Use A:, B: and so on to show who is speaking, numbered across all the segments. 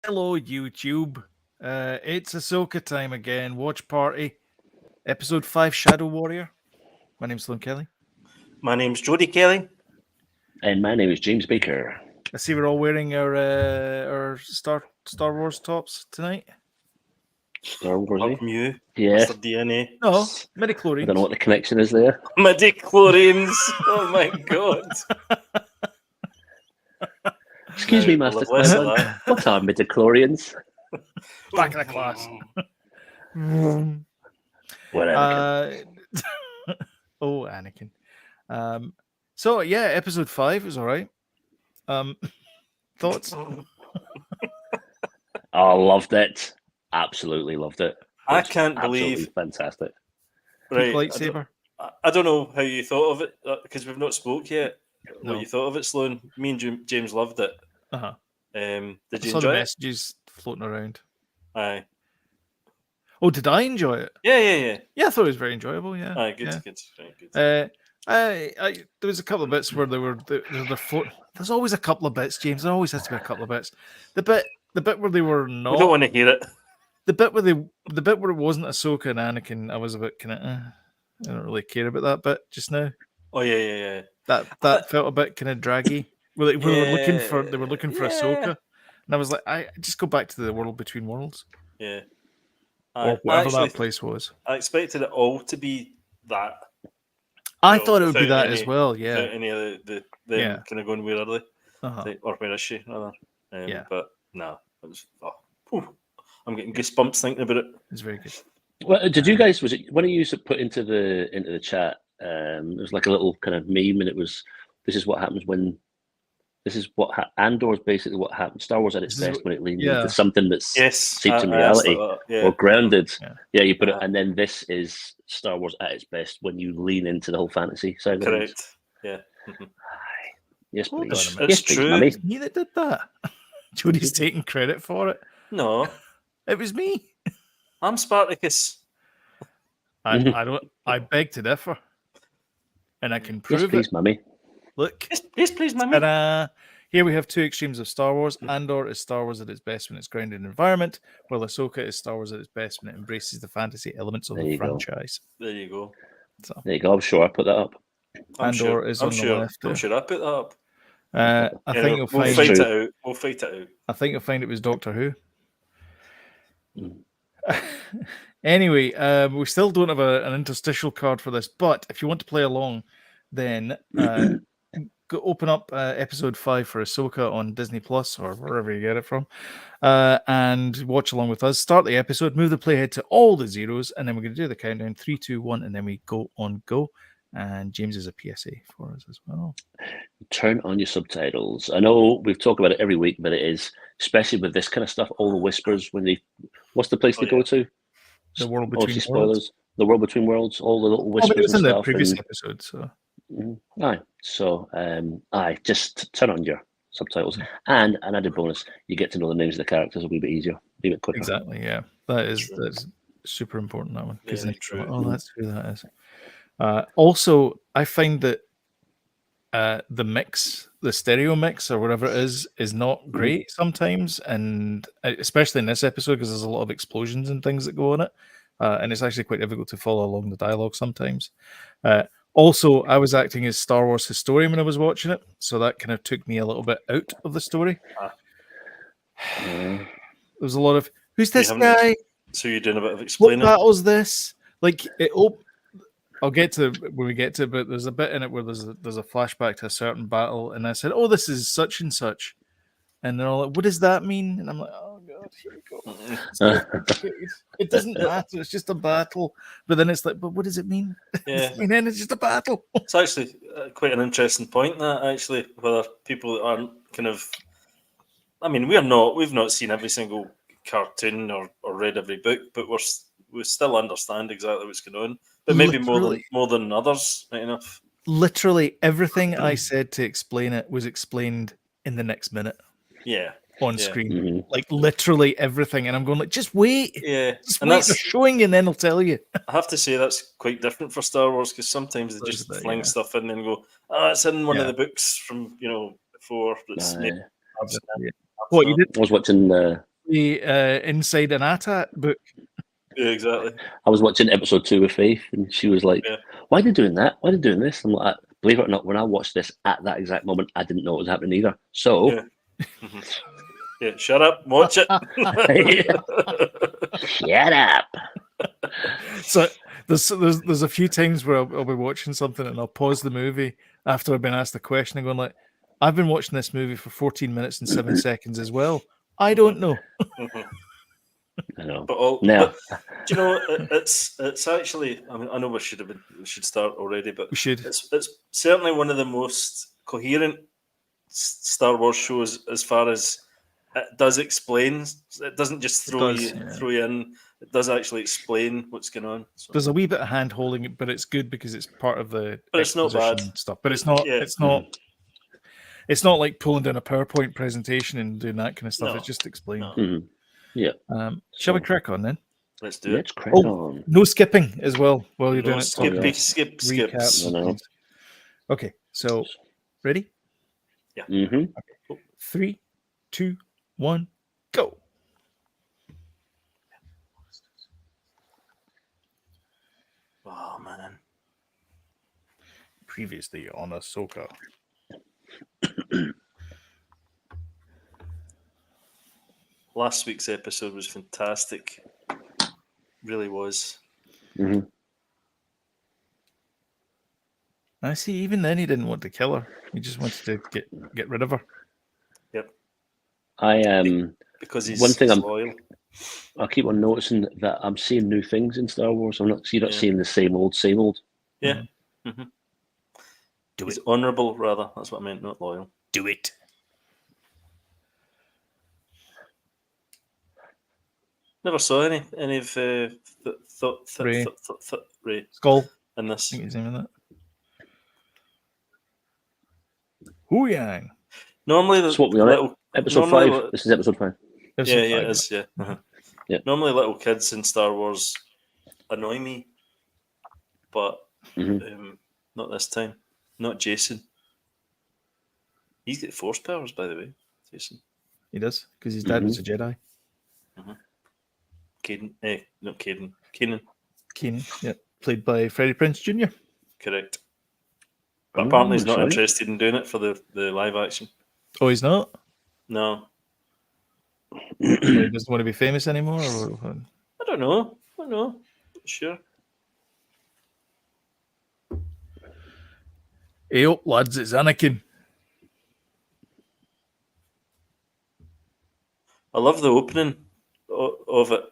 A: Hello, YouTube. It's Ahsoka time again. Watch party, episode 5, Shadow Warrior. My name's Sloan Kelly.
B: My name's Jodie Kelly.
C: And my name is James Baker.
A: I see we're all wearing our Star Wars tops tonight.
C: Star Wars.
B: Fuck you,
C: Yeah.
B: Mr. DNA.
A: No,
C: I
A: midichlorians.
C: don't know what the connection is there.
B: Midichlorians. Oh my god.
C: Excuse me,
B: We'll
C: Master
B: have less of
C: Clever.
B: that.
C: What are midichlorians?
A: Back in the class.
C: Whatever.
A: Oh, Anakin. So yeah, episode 5 is all right. Thoughts?
C: I loved it. Absolutely loved it.
B: I
C: It's
B: can't
C: absolutely
B: believe.
C: fantastic.
B: Right.
A: Lightsaber.
B: I don't know how you thought of it because we've not spoke yet.
A: No.
B: What you thought of it, Sloan? Me and James loved it.
A: Uh-huh.
B: Did
A: I
B: you
A: saw the
B: enjoy it?
A: messages floating around.
B: Aye.
A: Oh, did I enjoy it?
B: Yeah.
A: Yeah, I thought it was very enjoyable. Yeah.
B: Aye, good,
A: Yeah.
B: good. Right, good.
A: I there was a couple of bits where they're floating. There's always a couple of bits, James. There always has to be a couple of bits. The bit where they were not.
B: We don't want to hear it.
A: The bit where it wasn't Ahsoka and Anakin, I was a bit kind of. I don't really care about that bit just now.
B: Oh yeah.
A: That felt a bit kind of draggy. Well, they were looking for
B: Yeah.
A: Ahsoka, and I was like, I just go back to the world between worlds
B: Yeah.
A: or whatever that place was.
B: I expected it all to be that.
A: I
B: Well,
A: thought it would be
B: without
A: that as well. Yeah.
B: Without any of them
A: Yeah.
B: kind of going, where are they?
A: Uh-huh.
B: Or where is she? Rather.
A: Yeah.
B: But no, it was. I'm getting goosebumps thinking about it.
A: It's very good.
C: Well, did you guys? Was it one of you put into the chat? It was like a little kind of meme, and it was, "This is what happens when." This is what Andor is basically what happens. Star Wars at its best when it leans into something that's seeped in reality or grounded. Yeah, you put it, and then this is Star Wars at its best when you lean into the whole fantasy side of things.
B: Correct. Yeah.
C: Yes, please.
B: It's true.
C: Mummy.
A: It's me that did that. Jody's taking credit for it.
B: No,
A: It was me.
B: I'm Spartacus.
A: I don't. I beg to differ, and I can prove
C: Yes, please,
A: it.
C: Mummy.
A: Look.
B: Yes, please, Mummy.
A: Ta-da. Here we have two extremes of Star Wars. Andor is Star Wars at its best when it's grounded in environment, while Ahsoka is Star Wars at its best when it embraces the fantasy elements of the franchise.
B: There you go.
A: So,
C: there you go. I'm sure I put that up.
A: Andor is on the left.
B: I'm sure I put that up.
A: I think you'll
B: we'll
A: find
B: fight it out. We'll fight it out.
A: I think you'll find it was Doctor Who. Anyway, we still don't have an interstitial card for this, but if you want to play along, then go open up episode 5 for Ahsoka on Disney Plus or wherever you get it from, and watch along with us. Start the episode, move the playhead to all the zeros, and then we're going to do the countdown 3, 2, 1, and then we go on go. And James is a PSA for us as well.
C: Turn on your subtitles. I know we've talked about it every week, but it is, especially with this kind of stuff, all the whispers when they. What's the place they go to?
A: The World Between
C: Spoilers.
A: Worlds.
C: The World Between Worlds. All the little whispers.
A: But it was in
C: and
A: the
C: stuff,
A: previous
C: and,
A: episode, so.
C: Aye. So, just turn on your subtitles. And an added bonus, you get to know the names of the characters a wee bit easier, a wee bit quicker.
A: Exactly, yeah. That's super important, that one. Because that's who that is. Also, I find that the mix, the stereo mix or whatever it is not great sometimes, and especially in this episode because there's a lot of explosions and things that go on it, and it's actually quite difficult to follow along the dialogue sometimes. Also, I was acting as Star Wars historian when I was watching it, so that kind of took me a little bit out of the story. There was a lot of, who's this guy?
B: So you're doing a bit of explaining.
A: What battle's this? Like, I'll get to when we get to it, but there's a bit in it where there's a flashback to a certain battle, and I said, "Oh, this is such and such," and they're all like, "What does that mean?" And I'm like, "Oh God, here we go." It doesn't matter; it's just a battle. But then it's like, "But what does it mean?"
B: Yeah,
A: and then it's just a battle.
B: It's actually quite an interesting point. That actually, whether people that aren't kind of, I mean, we've not seen every single cartoon or read every book, but we still understand exactly what's going on. But maybe more than others, right enough.
A: Literally everything I said to explain it was explained in the next minute.
B: Yeah.
A: On screen. Like literally everything. And I'm going like, just wait.
B: Yeah.
A: Just wait, they're showing you and then I'll tell you.
B: I have to say that's quite different for Star Wars because sometimes they just fling stuff in and go, it's in one of the books from, before. That's
C: What you did? I was watching
A: be inside an AT-AT book.
B: Yeah, exactly.
C: I was watching episode 2 with Faith, and she was like,
B: Yeah.
C: "Why are they doing that? Why are they doing this?" I'm like, "Believe it or not, when I watched this at that exact moment, I didn't know it was happening either." So,
B: Yeah. Yeah, shut up, watch it.
C: shut up.
A: So there's a few times where I'll be watching something and I'll pause the movie after I've been asked a question and going like, I've been watching this movie for 14 minutes and 7 seconds as well. I don't know.
C: I know.
B: But
C: Now,
B: do you know it's actually? I mean, I know we should start already, but
A: We should.
B: it's certainly one of the most coherent Star Wars shows as far as it does explain. It doesn't just throw you in. It does actually explain what's going on. So.
A: There's a wee bit of hand holding, but it's good because it's part of the
B: But it's not bad
A: stuff. But it's not.
B: Yeah.
A: It's not like pulling down a PowerPoint presentation and doing that kind of stuff.
B: No.
A: It's just explained.
B: No.
C: Yeah.
A: Shall we crack on then?
B: Let's do it.
C: Let's crack on.
A: No skipping as well while you're doing it.
B: Skip.
A: Recap.
C: No, no.
A: Okay, so ready?
B: Yeah.
C: Mm-hmm.
B: Okay.
A: 3, 2, 1, go.
B: Oh man.
A: Previously on Ahsoka.
B: Last week's episode was fantastic. Really was.
C: Mm-hmm.
A: I see. Even then, he didn't want to kill her. He just wanted to get rid of her.
B: Yep. Because he's
C: one thing
B: loyal.
C: I keep on noticing that I'm seeing new things in Star Wars. You're not seeing the same old.
B: Yeah. Mm-hmm. He's honourable, rather. That's what I meant, not loyal.
A: Do it.
B: Never saw any of
A: Ray.
B: Ray
A: Skull.
B: in
A: I
B: this.
A: think his name in that. Huyang.
B: Normally,
C: That's what we are. Episode 5. This is episode 5.
B: Yeah, it is. Yeah. Uh-huh.
C: Yeah.
B: Normally, little kids in Star Wars annoy me, but not this time. Not Jason. He's got force powers, by the way. Jason.
A: He does, because his dad was a Jedi.
B: Caden. Not Caden. Kanan.
A: Kanan, yeah. Played by Freddie Prinze Jr.
B: Correct. But apparently he's not interested in doing it for the live action.
A: Oh, he's not?
B: No.
A: He doesn't want to be famous anymore? Or...
B: I don't know. Not sure.
A: Hey up, lads, it's Anakin.
B: I love the opening of it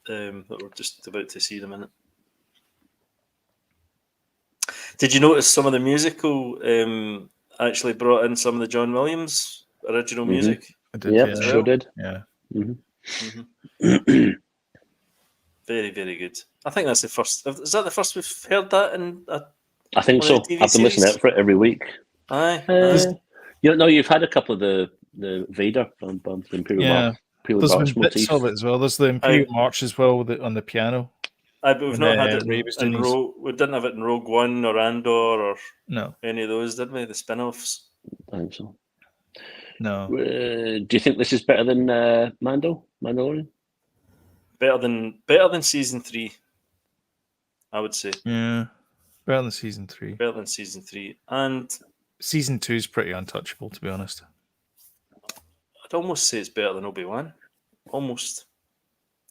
B: that we're just about to see in a minute. Did you notice some of the musical actually brought in some of the John Williams original music?
A: I did,
C: yeah, sure did.
A: Yeah.
B: Very, very good. I think that's the first. Is that the first we've heard that in?
C: I think so. I've been listening out for it every week.
B: Aye.
C: You've had a couple of the Vader from the Imperial March.
A: There's been bits of it as well. There's the Imperial March as well on the piano.
B: But we've not had it in Rogue. We didn't have it in Rogue One or Andor or any of those, did we? The spin-offs.
C: I think so.
A: No.
C: Do you think this is better than Mandalorian?
B: Better than season 3, I would say.
A: Yeah, better than season 3.
B: Better than season 3, and
A: season 2 is pretty untouchable, to be honest.
B: I'd almost say it's better than Obi-Wan. Almost.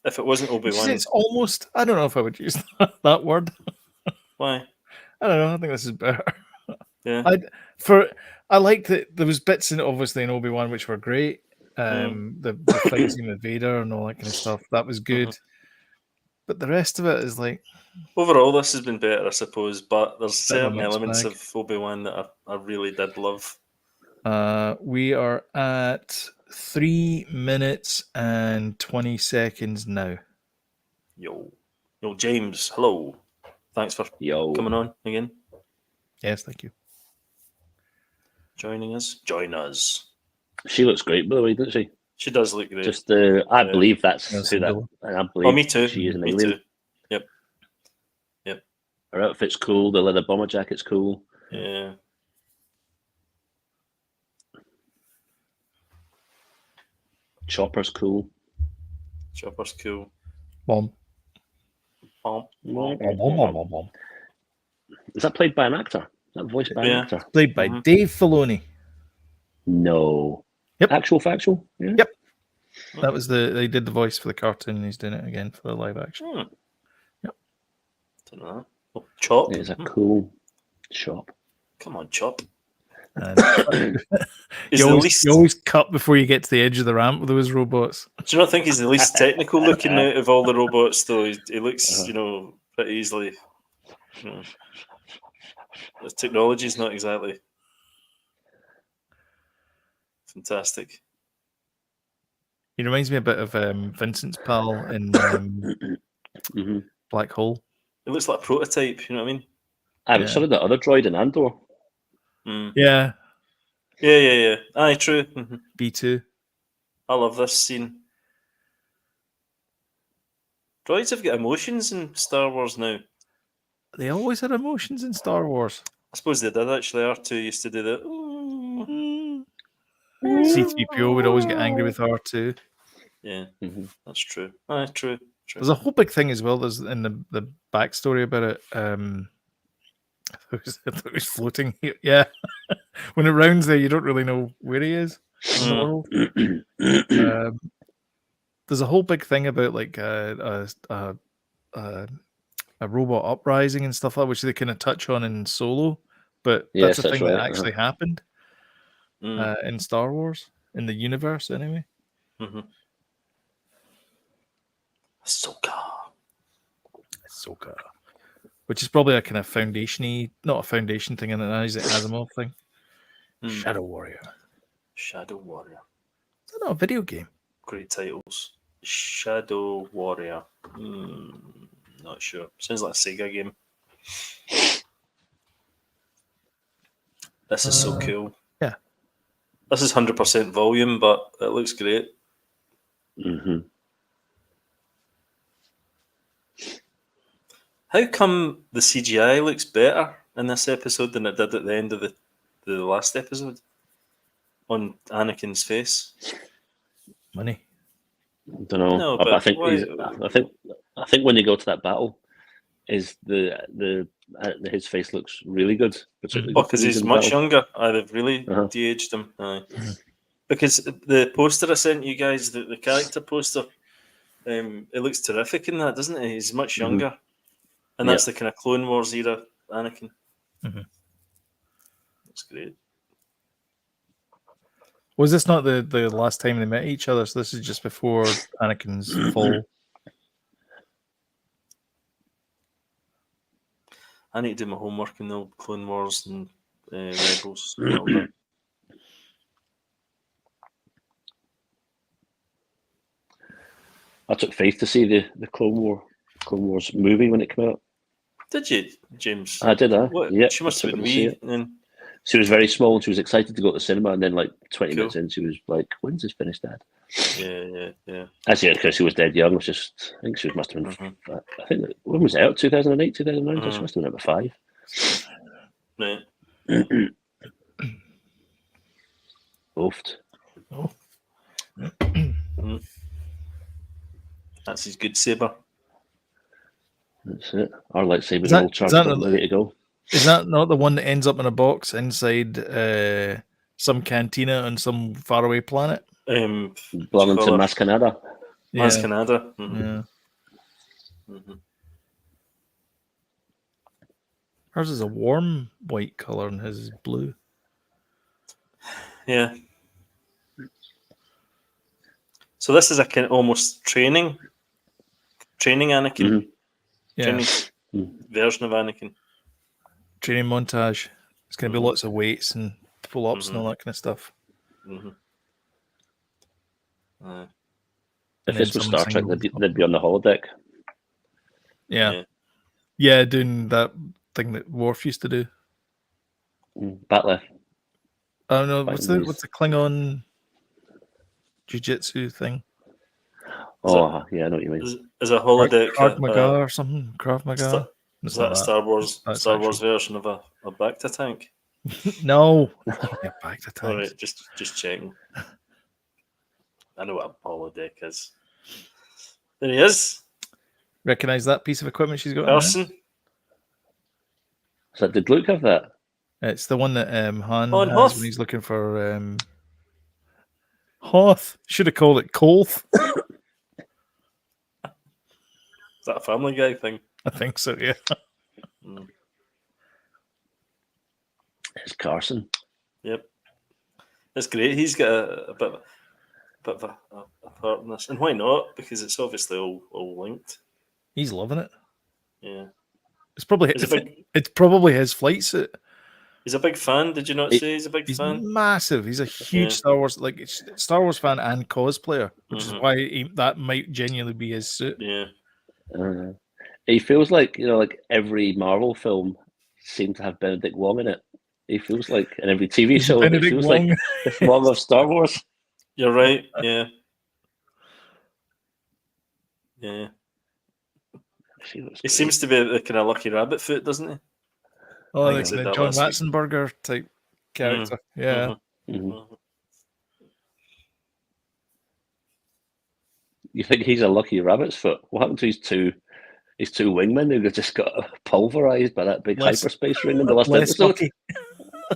B: If it wasn't Obi-Wan,
A: it's almost. I don't know if I would use that word.
B: Why?
A: I don't know. I think this is better.
B: Yeah.
A: I like that there was bits in obviously in Obi-Wan which were great. The fight scene with Vader and all that kind of stuff. That was good. But the rest of it is like
B: overall this has been better, I suppose, but there's certain elements of Obi-Wan that I really did love.
A: We are at 3 minutes and 20 seconds now.
B: Yo, James, hello. Thanks for coming on again.
A: Yes, thank you.
B: Join us.
C: She looks great, by the way, doesn't she?
B: She does look great.
C: Just, I believe that's who that. I believe
B: me too.
C: She is an
B: me
C: alien.
B: too. Yep.
C: Her outfit's cool. The leather bomber jacket's cool.
B: Yeah.
C: Chopper's cool.
B: Chopper's cool.
A: Bomb.
B: Bomb.
A: Bomb.
C: Is that played by an actor? Is that voiced by an
B: Yeah.
C: actor?
A: Played by Dave Filoni.
C: No.
A: Yep.
C: Actual factual? Yeah.
A: Yep. That was they did the voice for the cartoon, and he's doing it again for the live action. Yep.
B: Don't know. Oh, Chop.
C: It is a cool shop.
B: Come on, Chop.
A: And
B: He's
A: you always cut before you get to the edge of the ramp with those robots.
B: Do you not think he's the least technical looking out of all the robots, though? He looks, pretty easily. The technology's not exactly fantastic.
A: He reminds me a bit of Vincent's pal in Black Hole.
B: It looks like a prototype, you know what I mean?
C: I saw the other droid in Andor.
A: Yeah.
B: Yeah. Aye, true.
A: B2.
B: I love this scene. Droids have got emotions in Star Wars now.
A: They always had emotions in Star Wars.
B: I suppose they did actually. R2 used to do that.
A: C-3PO would always get angry with R2.
B: Yeah, that's true. Aye, true.
A: There's a whole big thing as well. There's in the backstory about it. I thought it was floating here. Yeah. When it rounds there, you don't really know where he is in the world. There's a whole big thing about like a robot uprising and stuff like that, which they kind of touch on in Solo, but that's a thing that actually happened in Star Wars, in the universe anyway.
B: Ahsoka.
A: Which is probably a kind of foundation-y, not a foundation thing, and an Isaac Asimov thing. Shadow Warrior.
B: Is that
A: not a video game?
B: Great titles. Shadow Warrior. Not sure. Sounds like a Sega game. This is so cool.
A: Yeah.
B: This is 100% volume, but it looks great. How come the CGI looks better in this episode than it did at the end of the last episode on Anakin's face?
C: I
A: Money.
C: don't know.
B: No,
C: but
B: but
C: I think I think when they go to that battle, is his face looks really good.
B: Because he's much younger. They've really de-aged him. Because the poster I sent you guys, the character poster, it looks terrific in that, doesn't it? He's much younger. And that's the kind of Clone Wars era Anakin. That's great.
A: Was this not the last time they met each other? So this is just before Anakin's fall.
B: I need to do my homework in the Clone Wars and Rebels. A little bit.
C: I took Faith to see the Clone Wars movie when it came out.
B: Did you, James?
C: I did. Yeah,
B: she must have been wee.
C: She was very small and she was excited to go to the cinema. And then, like 20 minutes in, she was like, "When's this finished, Dad?"
B: Yeah.
C: Actually, because she was dead young. I think she must have been. I think when was it out? 2008, 2009. So she must have been about 5.
B: Right.
C: Oofed.
B: That's his good saber.
C: That's it. Our lightsabers are all charged up and ready to go.
A: Is that not the one that ends up in a box inside some cantina on some faraway planet?
C: Belonging to Mas Canada.
B: Mas Canada.
A: Hers is a warm white color and his is blue.
B: Yeah. So this is a kind of almost training Anakin. Training version of Anakin.
A: Training montage. It's going to be lots of weights and pull-ups and all that kind of stuff.
C: If this was Star Trek, they'd be on the holodeck.
A: Yeah, doing that thing that Worf used to do.
C: Batleth.
A: I don't know. What's the Klingon jiu-jitsu thing?
C: Oh, yeah, I know what you mean.
B: Is a holodeck
A: Krav Maga or something? Krav Maga?
B: Is that a Star Wars version of a Bacta tank?
A: No. Yeah, Bacta tank.
B: All right, just checking. I know what a holodeck is. There he is.
A: Recognize that piece of equipment she's got in
B: Carson.
C: So did Luke have that?
A: there? It's the one that Han
B: and
A: has
B: Hoth.
A: when he's looking for Hoth. Should have called it Kolth.
B: Is that a Family Guy thing?
A: I think so, yeah.
C: It's Carson.
B: Yep. That's great. He's got a bit of a part in this. And why not? Because it's obviously all linked.
A: He's loving it.
B: Yeah.
A: It's probably it's probably his flight suit.
B: He's a big fan. Did you not say he's a big
A: He's
B: fan?
A: massive. He's a huge Star Wars Star Wars fan and cosplayer, which is why that might genuinely be his suit.
B: Yeah.
C: He feels like like every Marvel film seemed to have Benedict Wong in it. He feels like in every TV show, it feels like the Wong of Star Wars.
B: You're right. Yeah. Yeah. He seems to be the kind of Lucky Rabbit foot, doesn't he?
A: Oh, like the John Ratzenberger type character. Yeah.
C: You think he's a Lucky Rabbit's foot? What happened to his two wingmen who just got pulverized by that big hyperspace ring in the last episode?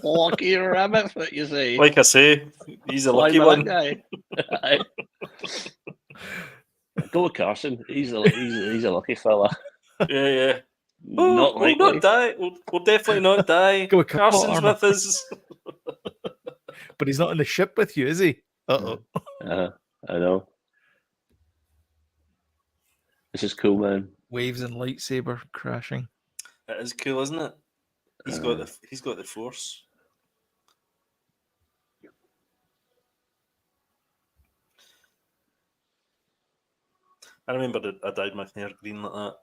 C: Lucky Rabbit foot, you say?
B: Like I say, he's a lucky one.
C: Guy. Go with Carson. He's a lucky fella.
B: Yeah.
C: We'll
B: not die. We'll definitely not die.
A: Go with
B: Carson's with us.
A: But he's not in the ship with you, is he?
C: I know. This is cool, man.
A: Waves and lightsaber crashing.
B: It is cool, isn't it? He's got the Force. I remember I dyed my hair green like that.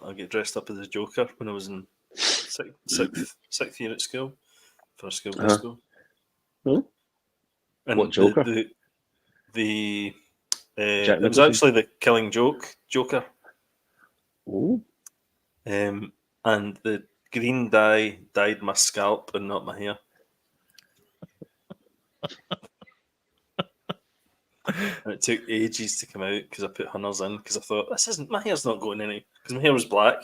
B: I get dressed up as a Joker when I was in sixth year at school for a school disco. And
C: what Joker?
B: It was actually the Killing Joke Joker.
C: Ooh.
B: And the green dye dyed my scalp and not my hair. And it took ages to come out because I put hunters in because I thought my hair's not going any because my hair was black.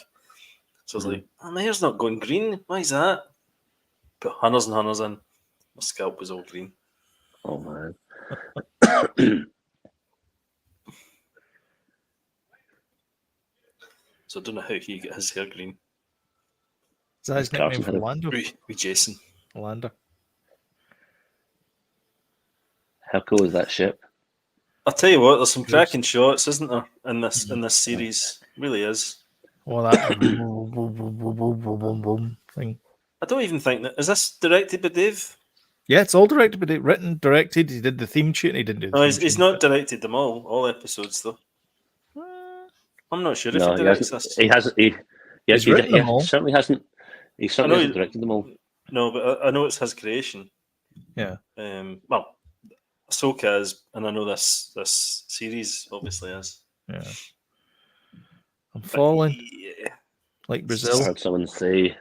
B: So I was like, my hair's not going green. Why is that? Put hunters in. My scalp was all green.
C: Oh man.
B: So I don't know how he got his hair green.
A: Is that his nickname for Lando?
B: With Jason.
A: Lando.
C: How cool is that ship?
B: I'll tell you what, there's some cracking shots, isn't there, in this series? Really is.
A: Well, that thing.
B: I don't even think that is this directed by Dave.
A: Yeah, it's all directed by Dave. Written, directed. He did the theme tune. He didn't do.
B: No, he's not directed them all episodes though. I'm not sure if he directs this.
C: He hasn't.
A: He's written them all.
C: Certainly hasn't. He certainly hasn't directed them all.
B: No, but I know it's his creation.
A: Yeah.
B: Well, Ahsoka is, and I know this series obviously is.
A: Yeah. I'm falling. Like Brazil.
C: I heard someone say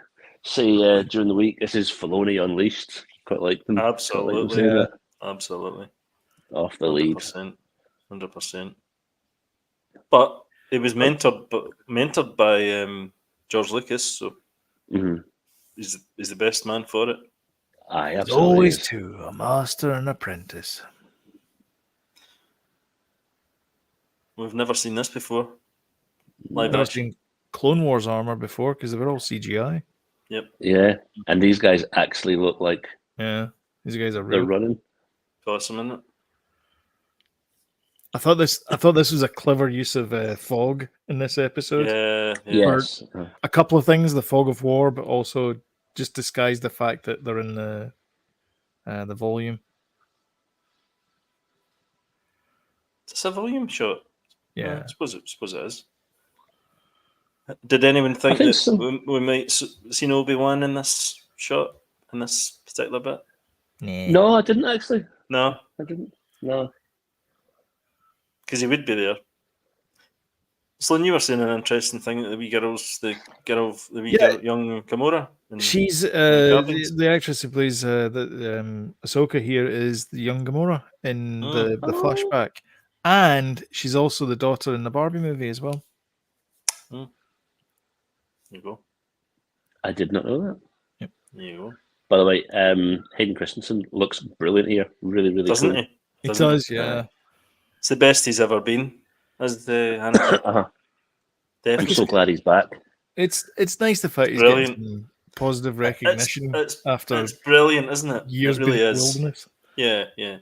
C: during the week, this is Filoni Unleashed. Quite like them.
B: Absolutely.
C: Like them
B: Absolutely.
C: Off the lead.
B: 100%. But it was mentored by George Lucas, so he's the best man for it.
C: Aye, absolutely.
A: Always two, a master and apprentice.
B: We've never seen this before.
A: I've never seen Clone Wars armor before because they were all CGI.
B: Yep.
C: Yeah, and these guys actually look like
A: these guys are real.
C: They're running.
B: Awesome, isn't it?
A: I thought this was a clever use of fog in this episode.
B: Yeah.
C: Yes.
A: A couple of things: the fog of war, but also just disguise the fact that they're in the volume.
B: It's a volume shot.
A: Yeah,
B: I suppose it is. Did anyone think that we might see Obi-Wan in this shot, in this particular bit?
C: No, I didn't actually.
B: No,
C: I didn't. No,
B: because he would be there. Sloan, you were saying an interesting thing that the wee young Gamora.
A: She's the actress who plays Ahsoka here is the young Gamora in the flashback, And she's also the daughter in the Barbie movie as well.
B: There you go.
C: I did not know that.
A: Yep.
B: There you go.
C: By the way, Hayden Christensen looks brilliant here. Really, really
B: Doesn't
C: cool.
B: he?
A: It
B: Doesn't
A: does, yeah.
B: It's the best he's ever been as the Anakin.
C: I'm
B: Definitely.
C: so glad he's back.
A: It's nice the fact he's
B: Brilliant.
A: getting some positive recognition after
B: it's brilliant, isn't it?
A: years
B: It really
A: being in the
B: is.
A: wilderness.
B: Yeah, yeah.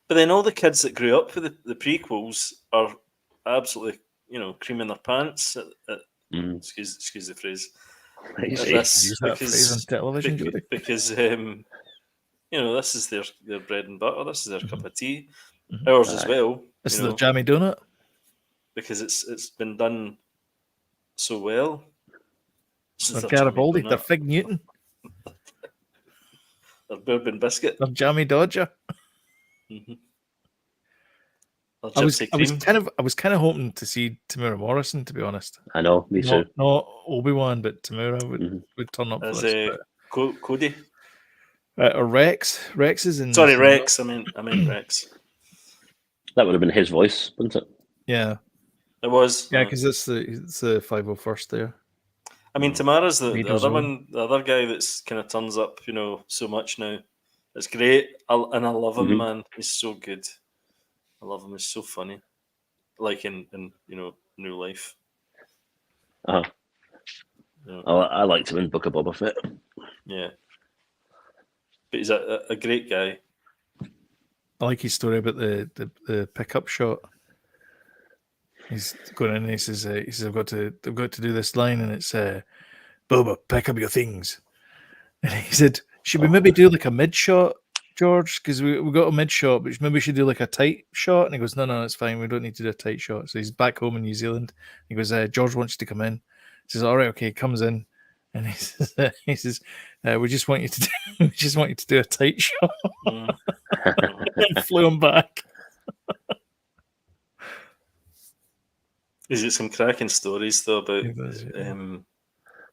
B: But then all the kids that grew up with the prequels are absolutely, creaming their pants at excuse the phrase.
C: You
B: at
C: see.
B: this,
A: Use that phrase on television, Jody.
B: because this is their bread and butter. This is their cup of tea.
A: Mhm.
B: Ours as well.
A: This is the jammy donut.
B: Because it's been done so well. This is
A: They're
B: their jammy
A: Garibaldi.
B: donut,
A: They're Fig Newton.
B: their bourbon biscuit.
A: They're Jammy Dodger.
B: Mm-hmm. Their
A: I was
B: gypsy
A: kind of hoping to see Tamura Morrison, to be honest.
C: I know, me too.
A: Not Obi-Wan, but Tamura
C: Mm-hmm.
A: would turn up for
B: as
A: this.
B: Cody.
A: Or Rex. Rex is in.
B: Sorry, Rex. I meant Rex.
C: That would have been his voice, wouldn't it?
A: Yeah.
B: It was.
A: Yeah, because it's the 501st there.
B: I mean, Tamara's the
A: Radio's
B: other
A: on.
B: one, the other guy that's kind of turns up, so much now. It's great, and I love him, man. He's so good. I love him. He's so funny, like in New Life.
C: Uh-huh.
B: Yeah.
C: I liked him in Book of Boba Fett.
B: Yeah, but he's a great guy.
A: I like his story about the pickup shot. He's going in and he says I've got to do this line, and it's Boba, pack up your things. And he said, should we maybe do like a mid shot, George? Because we got a mid shot, but maybe we should do like a tight shot. And he goes, no, it's fine. We don't need to do a tight shot. So he's back home in New Zealand. He goes, George wants you to come in. He says, all right, okay. He comes in, and he says, we just want you to do a tight shot. And flew him back.
B: He's got some cracking stories though about
A: He does, yeah.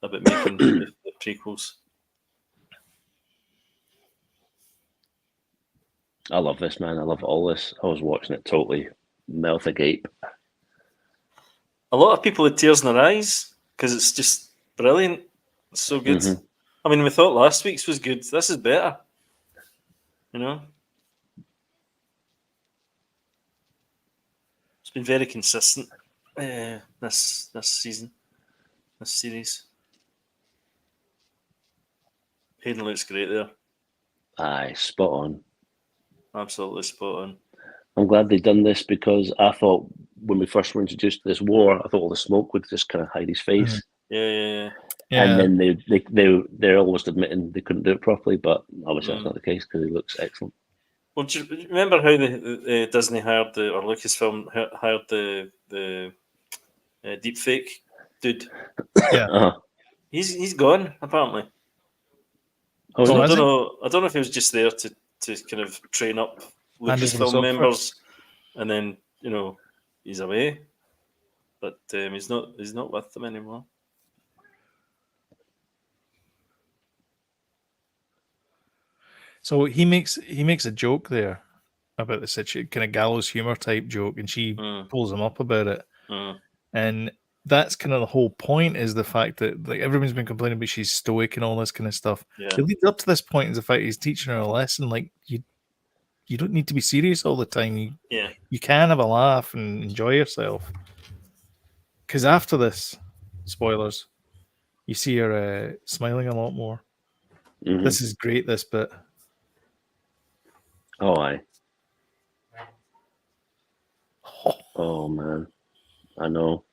B: about making the prequels.
C: I love this, man. I love all this. I was watching it totally mouth agape.
B: A lot of people had tears in their eyes because it's just brilliant. It's so good.
C: Mhm.
B: I mean, we thought last week's was good. This is better. It's been very consistent this season, this series. Hayden looks great there.
C: Aye, spot on.
B: Absolutely spot on.
C: I'm glad they've done this because I thought when we first were introduced to this war, I thought all the smoke would just kind of hide his face.
B: Yeah.
C: And then they're almost admitting they couldn't do it properly, but obviously that's not the case because he looks excellent.
B: Well, do you remember how the Disney hired or Lucasfilm hired the deep fake dude?
A: Yeah.
C: Uh-huh.
B: He's gone apparently.
C: Oh,
B: So
A: Oh,
B: I
A: is
B: don't
A: he?
B: know. I don't know if he was just there to kind of train up
A: Hand over the
B: Lucasfilm
A: software.
B: members, and then he's away. But he's not with them anymore.
A: So he makes a joke there about the situation, kind of gallows humor type joke, and she pulls him up about it. And that's kind of the whole point, is the fact that like everyone's been complaining about she's stoic and all this kind of stuff.
B: Yeah.
A: It leads up to this point is the fact he's teaching her a lesson. Like you don't need to be serious all the time. You can have a laugh and enjoy yourself. Because after this, spoilers, you see her smiling a lot more.
C: Mhm.
A: This is great. This bit.
C: Oh, aye. Oh, man. I know.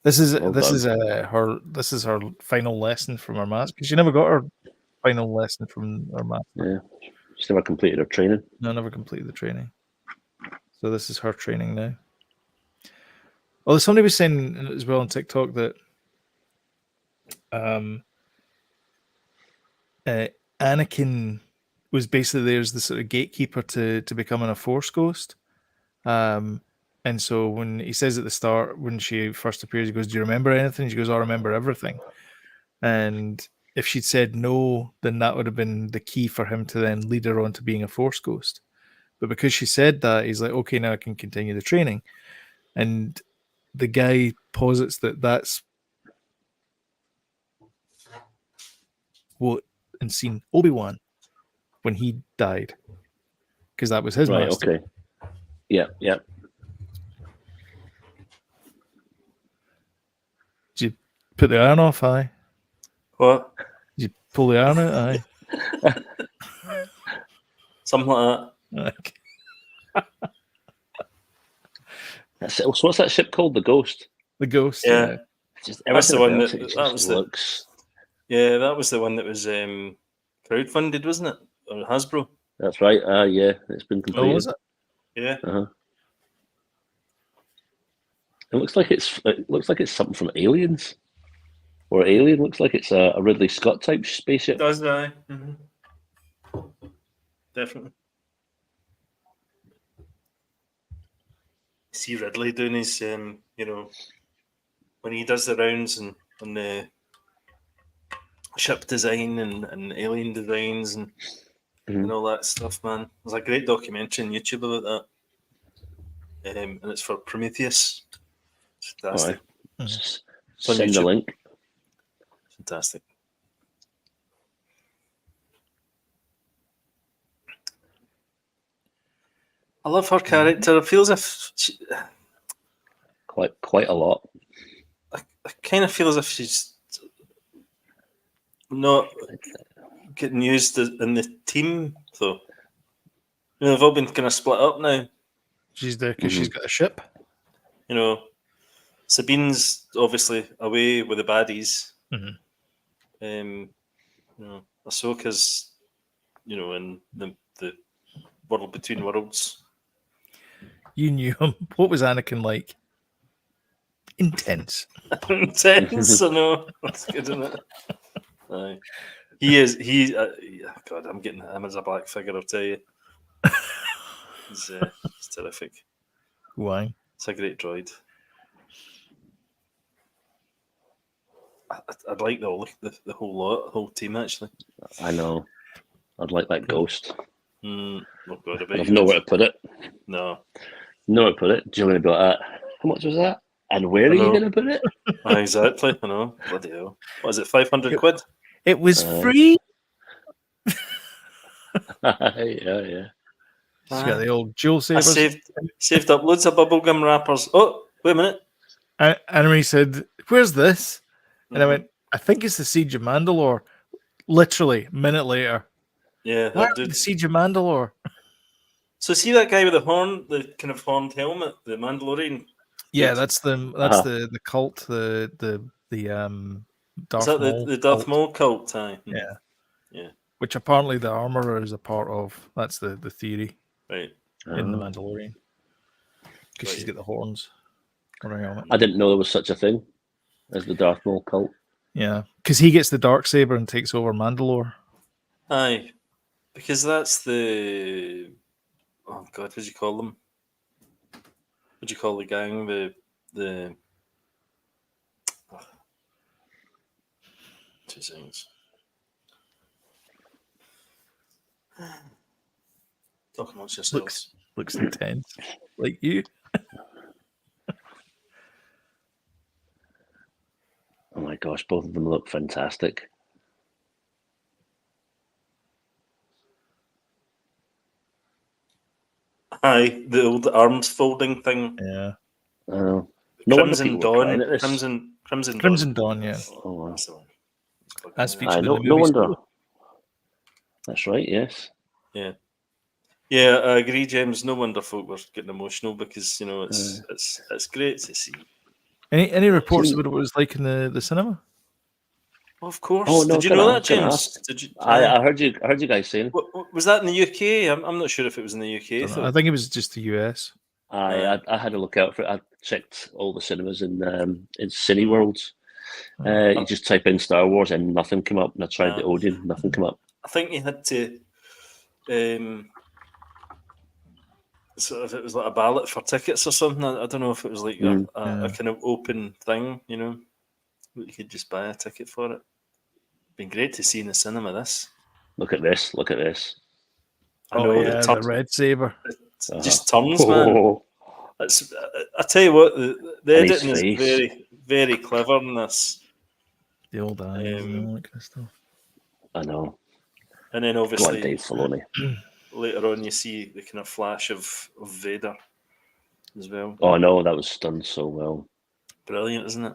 A: This is
C: Well
A: this
C: done.
A: is her final lesson from her master, because she never got her final lesson from her master.
C: Yeah. She's never completed her training.
A: No, never completed the training. So this is her training now. Although somebody was saying as well on TikTok that Anakin was basically there as the sort of gatekeeper to becoming a Force ghost. And so when he says at the start, when she first appears, he goes, "Do you remember anything?" She goes, "I remember everything." And if she'd said no, then that would have been the key for him to then lead her on to being a Force ghost. But because she said that, he's like, okay, now I can continue the training. And the guy posits that that's what and seen Obi-Wan when he died, because that was his
C: Right.
A: master.
C: Okay. Yeah. Yeah.
A: Did you put the iron off? Aye.
B: What?
A: Did you pull the iron out? Aye.
B: Something like that.
A: Okay.
C: So what's that ship called? The Ghost.
A: The Ghost.
B: Yeah.
A: Yeah.
C: Just
B: That's the
C: everything
B: one
C: about it just looks.
B: Yeah, that was the one that was crowdfunded, wasn't it? Or Hasbro.
C: That's right. Yeah, it's been completed.
A: Oh, was it?
B: Yeah.
C: It looks like it's something from Aliens, or Alien. Looks like it's a Ridley Scott type spaceship.
B: Does that? Definitely. See Ridley doing his, when he does the rounds and on the ship design and alien designs and all that stuff, man. There's a great documentary on YouTube about that, and it's for Prometheus. It's fantastic.
C: Right.
B: On
C: Send the
B: YouTube.
C: link.
B: Fantastic. I love her character. It feels as if
C: Quite a lot.
B: I kind of feel as if she's not getting used in the team, though. They've all been kind of split up now.
A: She's there because she's got a ship.
B: Sabine's obviously away with the baddies. Ahsoka's, in the world between worlds.
A: You knew him. What was Anakin like? Intense.
B: Intense, I know. That's good, isn't it? Aye. He is. God, I'm getting him as a black figure, I'll tell you. He's terrific.
A: Why?
B: It's a great droid. I'd like the whole team, actually.
C: I know. I'd like that Ghost.
B: Oh God,
C: I've nowhere to put it.
B: No.
C: Nowhere to put it. Do you want to be like that? How much was that? And where are you going to put it?
B: Exactly. I know. Bloody hell. What is it? 500 quid?
A: It was free.
C: Yeah.
A: She's got the old jewel sabers.
B: I saved up loads of bubblegum wrappers. Oh, wait a minute.
A: Anne-Marie said, "Where's this?" And I went, "I think it's the Siege of Mandalore." Literally, a minute later.
B: Yeah,
A: Why the Siege of Mandalore?
B: So see that guy with the horn, the kind of horned helmet, the Mandalorian?
A: Yeah, that's the cult, the Darth
B: Is that
A: Maul
B: the Darth
A: cult.
B: Maul cult? Aye.
A: Yeah. Which apparently the Armorer is a part of. That's the theory.
B: Right.
A: In the Mandalorian. Because she's got the horns.
C: I didn't know there was such a thing as the Darth Maul cult.
A: Yeah, because he gets the Darksaber and takes over Mandalore.
B: Aye, because that's the... Oh, God, what do you call them? What do you call the gang? The... Two things. Talk amongst yourselves.
A: Looks intense. Like you.
C: Oh my gosh, both of them look fantastic.
B: Aye, the old arms folding thing.
A: Yeah.
C: No
B: Crimson Dawn.
A: Crimson Dawn, yeah.
C: Oh,
B: that's the one.
A: That's featured in
C: no,
A: the movie.
C: no wonder. That's right, yes.
B: Yeah. Yeah, I agree, James. No wonder folk were getting emotional because, it's great to see.
A: Any reports about what it was like in the cinema?
B: Well, of course.
C: Oh, no,
B: did you know that, James? Did you?
C: I heard you guys saying.
B: Was that in the UK? I'm not sure if it was in the UK.
A: I think it was just the US.
C: I had a look out for it. I checked all the cinemas in Cineworld. You just type in Star Wars and nothing came up. And I tried the Odeon, nothing came up.
B: I think you had to. Sort of, it was like a ballot for tickets or something. I don't know if it was like a kind of open thing, you could just buy a ticket for it. Been great to see in the cinema. This.
C: Look at this.
B: I know
A: yeah, the red saber.
B: It just turns, man. It's, I tell you what, the
C: And his
B: editing is
C: face.
B: very, very clever in this.
A: The old eyes and all that kind of stuff.
C: I know.
B: And then
C: Go on,
B: obviously
C: Dave Filoni.
B: later on you see the kind of flash of Vader as well.
C: Oh no, that was done so well.
B: Brilliant, isn't it?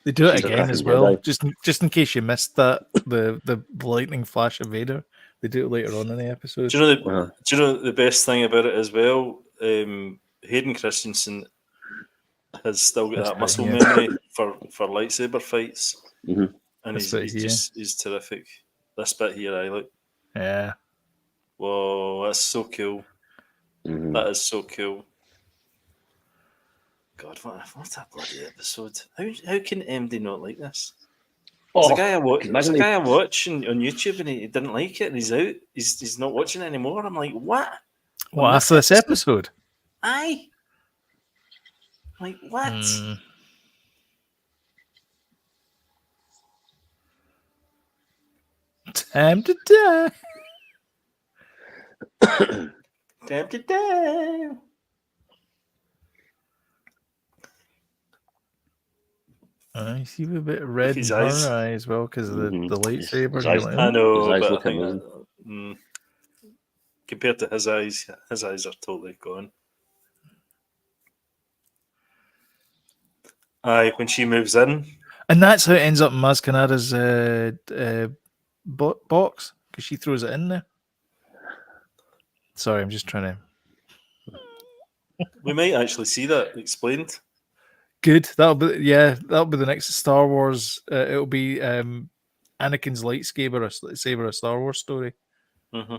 A: They do it
C: She's a
A: again as
C: cracking
A: well,
C: Jedi.
A: just in case you missed that the lightning flash of Vader. They do it later on in the episode.
B: Do you know the best thing about it as well? Hayden Christensen has still got
A: This
B: that
A: bit
B: muscle
A: here.
B: memory for lightsaber fights,
C: Mhm.
B: and
A: This bit here.
B: he's terrific. This bit here, I like.
A: Yeah,
B: Whoa, that's so cool.
C: Mhm.
B: That is so cool. God, what a bloody episode! How can MD not like this? There's
C: Oh,
B: a guy I watch. There's a
C: imagine
B: guy I watch on YouTube, and he didn't like it, and he's out. He's not watching it anymore. I'm like, what?
A: well,
B: On
A: after this episode.
B: Aye. Like what?
A: Time to die.
B: Time to die.
A: I see a bit of red in
B: his
A: her
B: eyes.
A: eye as well because of the
C: Mhm.
A: lightsaber.
C: His
A: You're
C: eyes-
A: like,
B: I know,
C: His eyes
B: but I
C: look
B: think
C: amazing.
B: compared to his eyes are totally gone. Aye, when she moves in,
A: and that's how it ends up in Maz Kanata's box because she throws it in there. Sorry, I'm just trying to.
B: we might actually see that explained.
A: Good. That'll be the next Star Wars. It'll be Anakin's lightsaber, a Star Wars story.
B: Mm-hmm.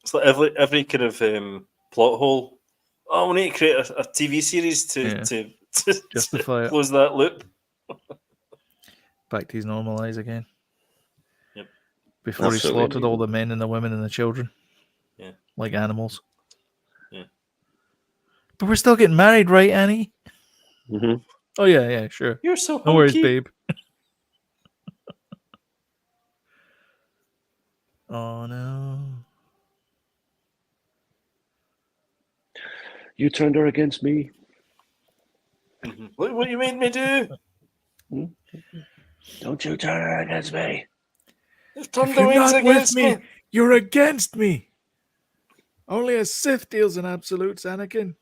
B: It's like every kind of plot hole. Oh, we need to create a TV series to
A: Justify it.
B: close that loop.
A: Back to his normal eyes again.
B: Yep.
A: Before he
C: Absolutely
A: slaughtered all the men and the women and the children.
B: Yeah.
A: Like animals.
B: Yeah.
A: But we're still getting married, right, Annie?
C: Mhm.
A: Oh yeah, sure.
B: You're so
A: No worries,
B: hunky.
A: babe. Oh no.
C: You turned her against me.
B: Mhm. Look what you made me do.
C: Don't you turn her against me.
B: You've turned
A: If
B: the
A: you're
B: winds
A: not with
B: against
A: me,
B: me.
A: you're against me. Only a Sith deals in absolutes, Anakin.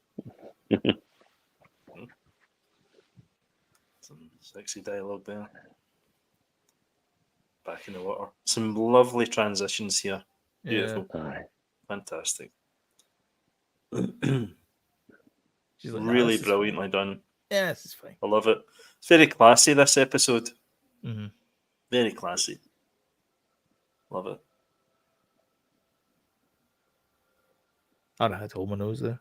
B: Some sexy dialogue there. Back in the water. Some lovely transitions here. Beautiful.
C: Aye.
B: Fantastic.
A: She's like,
B: Really
A: this is
B: brilliantly done.
A: Yeah, this is fine.
B: I love it. It's very classy, this episode.
A: Mm-hmm.
B: Very classy. Love it.
A: I'd have had to hold my nose there.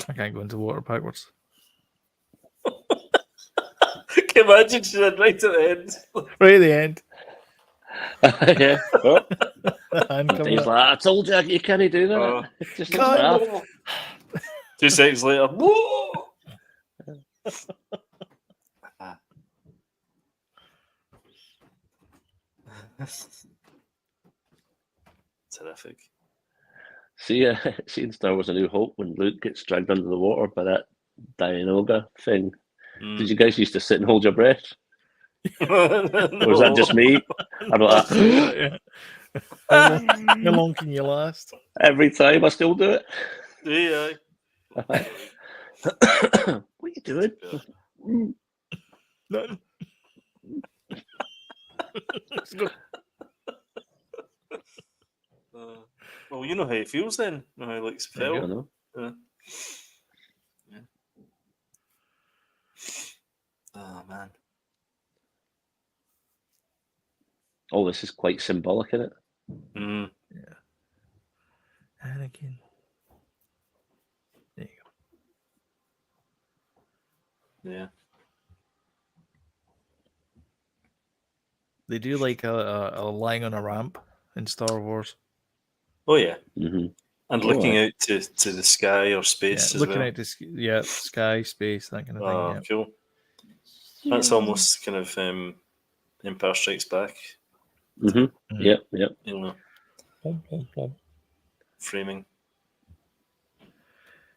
A: I can't go into water backwards.
B: Can you imagine she said right at the end?
A: Right at the end.
C: Yeah. Oh,
A: The hand coming
C: Dave's
A: up.
C: like, I told you you can't do that.
B: Oh.
C: Just
A: Can't.
C: laugh.
B: 2 seconds later. Whoa! Terrific.
C: See in Star Wars: A New Hope when Luke gets dragged under the water by that Dianoga thing. Did you guys used to sit and hold your breath? Or was that just me? I'm like,
A: Yeah. How long can you last?
C: every time I still do it.
B: Yeah.
C: What are you doing?
A: Nothing. Let's go.
B: Well, you know how he feels then. You know how he likes
A: There you
C: I
B: felt.
C: know.
B: Yeah. Oh man.
C: Oh, this is quite symbolic, isn't it?
B: Mm.
A: Anakin. There you go.
B: Yeah.
A: They do like a lying on a ramp in Star Wars.
B: Oh yeah.
C: Mm-hmm.
B: And
C: Oh,
B: looking
C: aye.
B: out to the sky or space
A: Yeah,
B: as
A: looking
B: well.
A: out to sky, space, that kind of
B: Oh,
A: thing.
B: cool. That's almost kind of Empire Strikes Back.
C: Mm-hmm. Yep.
B: You know, framing.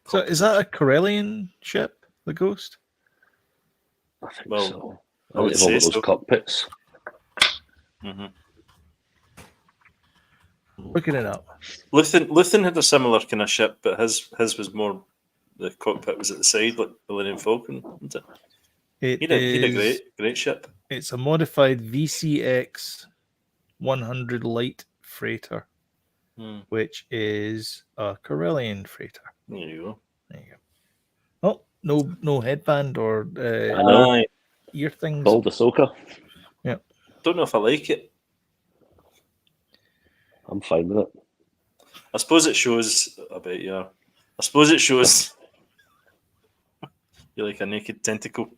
A: So is that a Corellian ship, the Ghost?
C: I think
B: Well,
C: so.
B: I would
C: They've all
B: say
C: got those
B: so.
C: cockpits.
B: Mm-hmm.
A: Looking it up.
B: Luthen had a similar kind of ship, but his was more. The cockpit was at the side, like Millennium Falcon. Wasn't it? He had a great ship.
A: It's a modified VCX 100 light freighter, which is a Corellian freighter.
B: There you go.
A: There you go. Oh, no headband or
C: I know.
A: ear things.
C: Called Ahsoka.
A: Yeah.
B: Don't know if I like it.
C: I'm fine with it.
B: I suppose it shows. I bet you are. I suppose it shows you're like a naked tentacle.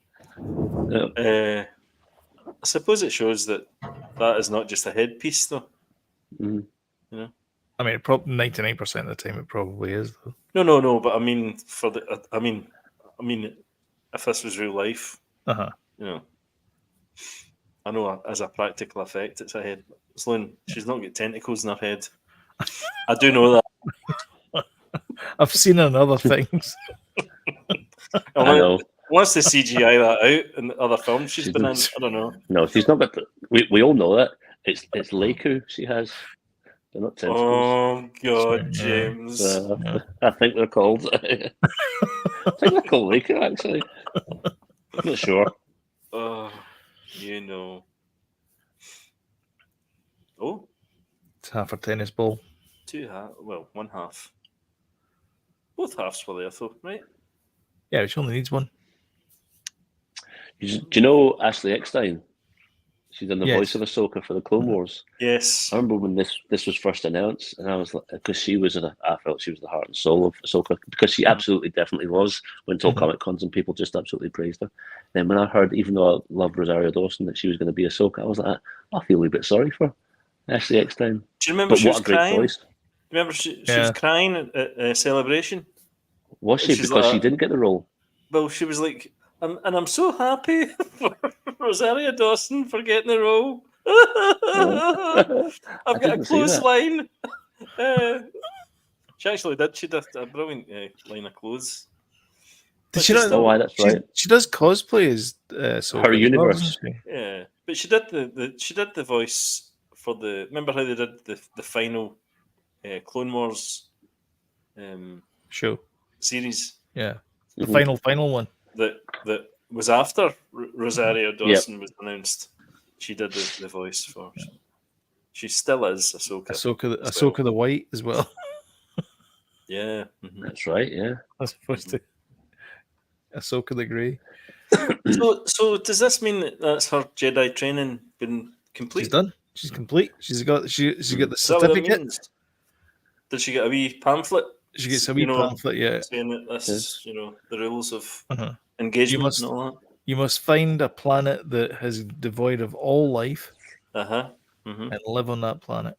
C: Yeah.
B: I suppose it shows that is not just a headpiece, though.
C: Mm-hmm.
B: You know.
A: I mean, 99% of the time it probably is, though.
B: No. But I mean, I mean, if this was real life, you know, I know as a practical effect, it's a head. Sloane, she's not got tentacles in her head. I do know that.
A: I've seen it in other things.
C: I know.
B: Once they CGI that out in other films she's been in, I don't know.
C: No, she's not got. We all know that it's Leiku she has. They're not tentacles.
B: Oh God, James!
C: I think they're called. I think they're called Leiku actually. I'm not sure.
B: Oh, you know. Oh,
A: it's half a tennis ball.
B: One half. Both halves were there, though, right?
A: Yeah, she only needs one.
C: Do you know Ashley Eckstein? She's done the voice of Ahsoka for the Clone Wars.
B: Yes.
C: I remember when this was first announced, and I was like, because I felt she was the heart and soul of Ahsoka, because she absolutely definitely was. Went to all Comic Cons and people just absolutely praised her. Then when I heard, even though I loved Rosario Dawson, that she was going to be Ahsoka, I was like, I feel a wee bit sorry for Ashley Eckstein.
B: Do you remember she was crying?
C: Voice.
B: Remember she was crying at Celebration?
C: Was she? Because she didn't get the role.
B: Well, she was like, I'm so happy for Rosario Dawson for getting the role. I've got a clothesline. She actually did. She did a brilliant line of clothes.
A: Did she not?
C: Why? That's right.
A: She does cosplay as
C: her universe.
B: Yeah, but she did the voice for the. Remember how they did the final Clone Wars
A: show
B: series?
A: Yeah, the final one
B: that was after Rosario Dawson was announced. She did the voice for. She still is Ahsoka.
A: Ahsoka the White as well.
B: Yeah,
C: that's right. Yeah,
A: that's supposed to. Ahsoka the Grey.
B: So does this mean that's her Jedi training been complete?
A: She's done. She's complete. She's got the certificate.
B: Is that what that means? Did she get a wee pamphlet?
A: She gets a wee pamphlet, yeah.
B: Saying that this is, the rules of engagement and all that.
A: You must find a planet that is devoid of all life and live on that planet.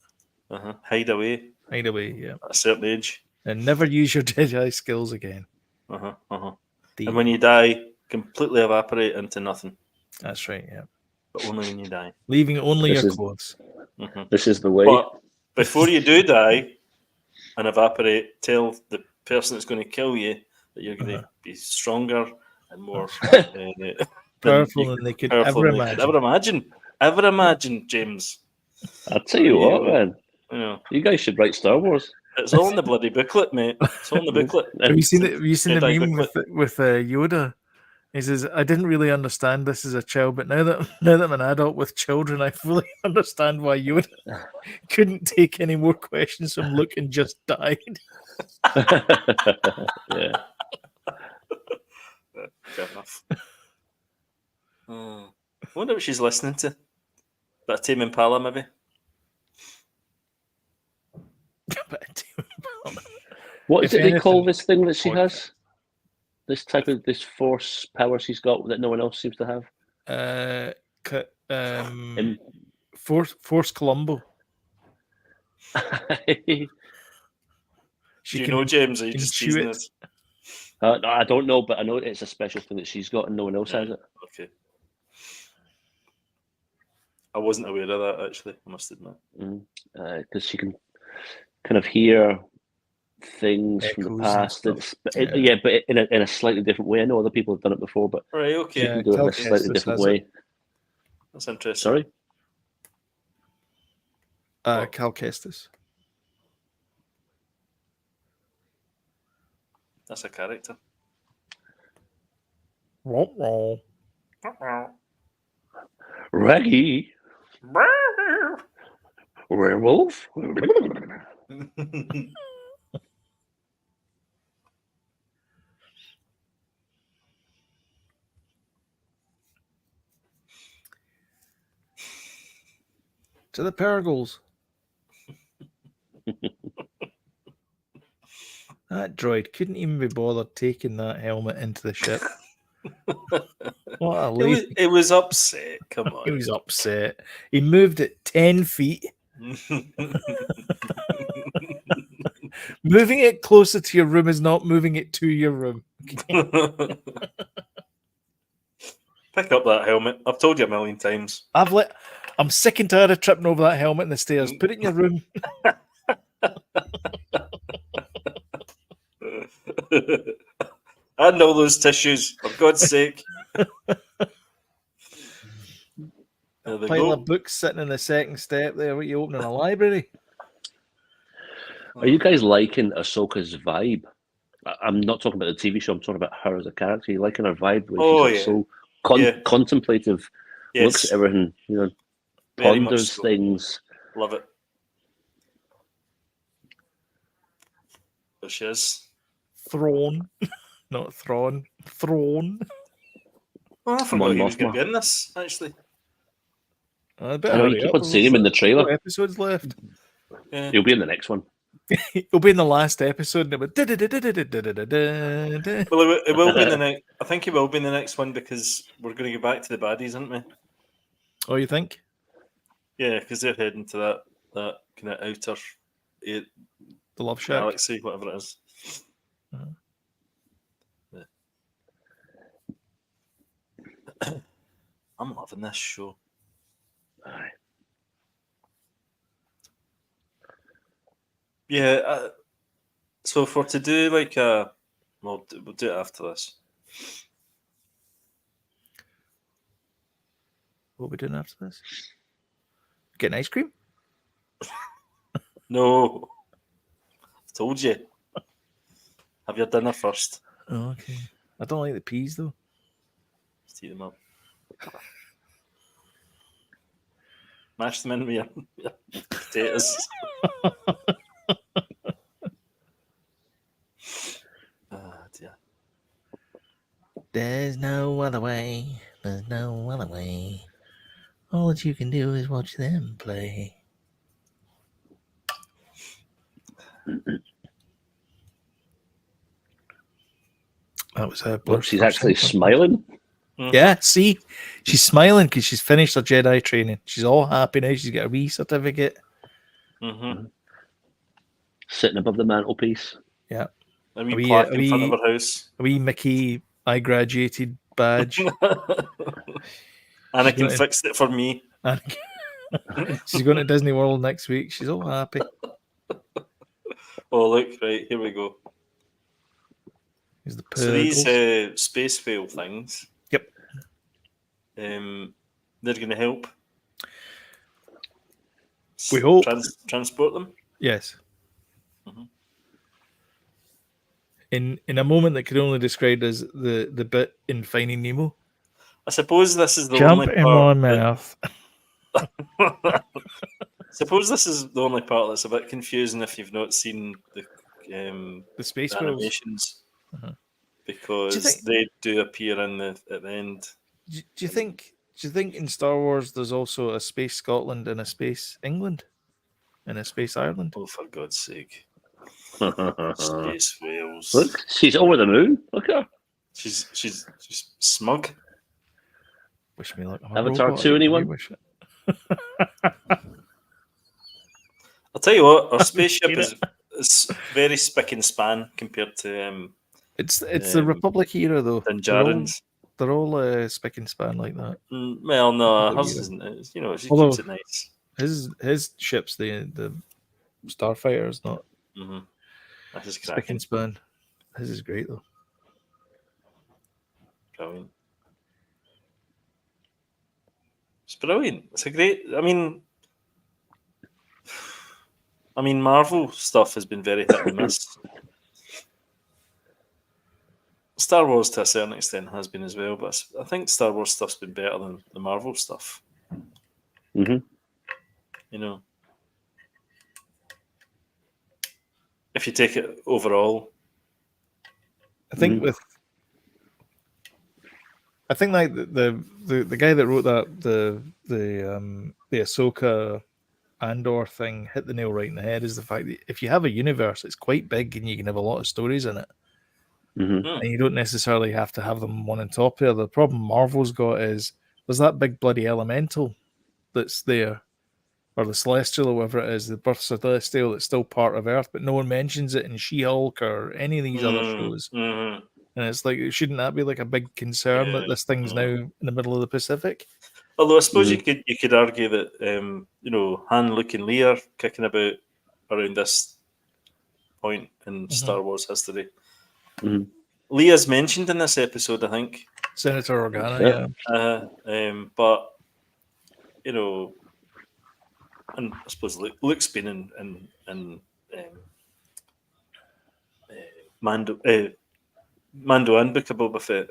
B: Hide away,
A: yeah.
B: At a certain age.
A: And never use your Jedi skills again.
B: And when you die, completely evaporate into nothing.
A: That's right, yeah.
B: But only when you die.
A: Leaving only your clothes.
C: This is the way.
B: But before you do die and evaporate, tell the person that's going to kill you that you're going to be stronger and more
A: powerful than they could ever imagine.
B: Ever imagine, James.
C: I'll tell you what, man. You guys should write Star Wars.
B: It's all in the bloody booklet, mate. It's all in the booklet.
A: Have you seen the meme with Yoda? He says, "I didn't really understand this as a child, but now that I'm an adult with children, I fully understand why Yoda couldn't take any more questions from Luke and just died."
C: Yeah.
B: Fair enough. I wonder what she's listening to. Bit of Tame Impala, maybe.
C: What is it they call this thing that she has? This type of force power she's got that no one else seems to have.
A: Force Columbo.
B: Do you know, James? Are you just teasing us?
C: I don't know, but I know it's a special thing that she's got and no one else has it.
B: Okay. I wasn't aware of that, actually, I must admit.
C: Because she can kind of hear things from the
A: Echoes and
C: past.
A: stuff.
C: But in a slightly different way. I know other people have done it before, but
B: Right,
C: she
B: okay.
C: can do it in a
A: Cal
C: slightly
A: Kestis
C: different
A: has it.
C: way.
B: That's interesting.
C: Sorry?
A: Cal Kestis.
B: That's a character.
C: Raggy, werewolf.
A: To the Pergles. That droid couldn't even be bothered taking that helmet into the ship. What a lazy.
B: It was upset. Come
A: He
B: on.
A: was upset. He moved it 10 feet. Moving it closer to your room is not moving it to your room.
B: Pick up that helmet. I've told you a million times.
A: I'm sick and tired of tripping over that helmet in the stairs. Put it in your room.
B: And all those tissues, for God's sake. There they
A: Pile
B: go.
A: of books sitting in the second step there. What you opening a library?
C: Are you guys liking Ahsoka's vibe? I'm not talking about the TV show. I'm talking about her as a character. Are you liking her vibe? Where she's so contemplative, looks at everything,
B: Very much
C: ponders
B: so.
C: things.
B: Love it. There she is.
A: Thrawn. Not Thrawn. Thrawn.
B: Oh, I
C: Come
B: forgot
C: on,
B: he was going
C: Mothma.
B: to be in this, actually.
A: I
C: I know you keep on seeing him in the trailer.
A: 4 episodes left.
B: Yeah.
C: He'll be in the next one.
A: He'll be in the last episode, and it went.
B: Well, it will be in the next. I think it will be in the next one because we're going to go back to the baddies, aren't we?
A: Oh, you think?
B: Yeah, because they're heading to that kind of outer
A: The Love Shack.
B: galaxy, whatever it is. Yeah. I'm loving this show.
C: Aye.
B: Yeah. So for to do like we'll do it after this.
A: What are we doing after this? Getting ice cream?
B: No, I told you. Have your dinner first.
A: Oh, okay. I don't like the peas though.
B: Just eat them up. Mash them in with your potatoes. Dear.
A: There's no other way. There's no other way. All that you can do is watch them play. That was her.
C: Look, she's actually smiling.
A: Yeah, see? She's smiling because she's finished her Jedi training. She's all happy now. She's got a wee certificate.
B: Mm-hmm.
C: Sitting above the mantelpiece.
A: Yeah.
B: A wee plaque in front of her house.
A: A wee Mickey, I graduated badge.
B: Anakin fixed it for me.
A: She's going to Disney World next week. She's all happy.
B: Oh, look, right, here we go.
A: Here's the
B: so these space whale things.
A: Yep.
B: They're going to help.
A: We hope.
B: Transport them?
A: Yes. Mm-hmm. In a moment that could only be described as the bit in Finding Nemo.
B: I suppose this is the
A: Jump
B: only
A: in
B: part.
A: my mouth.
B: Suppose this is the only part that's a bit confusing if you've not seen the
A: space
B: animations, because they do appear at the end.
A: Do you think in Star Wars there's also a space Scotland and a space England and a space Ireland?
B: Oh, for God's sake! Space whales.
C: Look, she's over the moon. Look at her.
B: She's smug.
A: Wish me luck.
C: Avatar 2, anyone?
B: I'll tell you what, our spaceship is very spick and span compared to
A: it's the Republic era though.
B: Dinjarin's.
A: they're all spick and span like that.
B: Well, no,
A: Like
B: hers
A: you.
B: isn't. She
A: Although-
B: keeps it nice.
A: His ship's the Starfighter is not
B: Mm-hmm. That's just
A: spick
B: cracking.
A: and span. His is great though.
B: Brilliant. It's brilliant. It's a great. I mean, Marvel stuff has been very hit and miss. Star Wars, to a certain extent, has been as well, but I think Star Wars stuff's been better than the Marvel stuff.
C: Mm-hmm.
B: You know, if you take it overall,
A: I think I think like the guy that wrote that the Ahsoka Andor thing hit the nail right in the head is the fact that if you have a universe, it's quite big and you can have a lot of stories in it.
C: Mm-hmm.
A: And you don't necessarily have to have them one on top of the other. The problem Marvel's got is there's that big bloody elemental that's there, or the celestial, or whatever it is, the birth celestial that's still part of Earth, but no one mentions it in She-Hulk or any of these other shows.
B: Mm-hmm.
A: And it's like, shouldn't that be like a big concern that this thing's now in the middle of the Pacific?
B: Although I suppose you could argue that Han, Luke, and Leia are kicking about around this point in Star Wars history.
C: Mm-hmm.
B: Leia's mentioned in this episode, I think.
A: Senator Organa,
B: yeah. But and I suppose Luke's been in Mando and Book of Boba Fett.